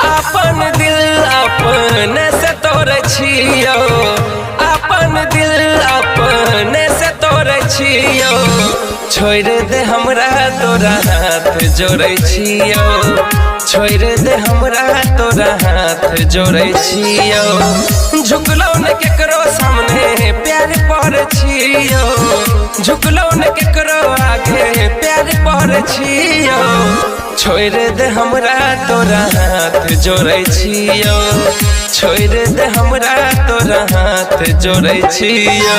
अपन दिल अपने से तोड़े छियो, अपन दिल अपने से तोड़े छियो। छोड़ दे हमरा तोरा हाथ जोड़े छियो, छोड़ दे हमरा तोरा हाथ जोड़े छियो। झुकलो न केकरो सामने प्यार पर छियो, झुकलो न केकरो आगे प्यार पर छियो। छोड़ दे हमरा तोरा हाथ जोड़े छियो, छोड़ दे हमरा तोरा हाथ जोड़े छियो।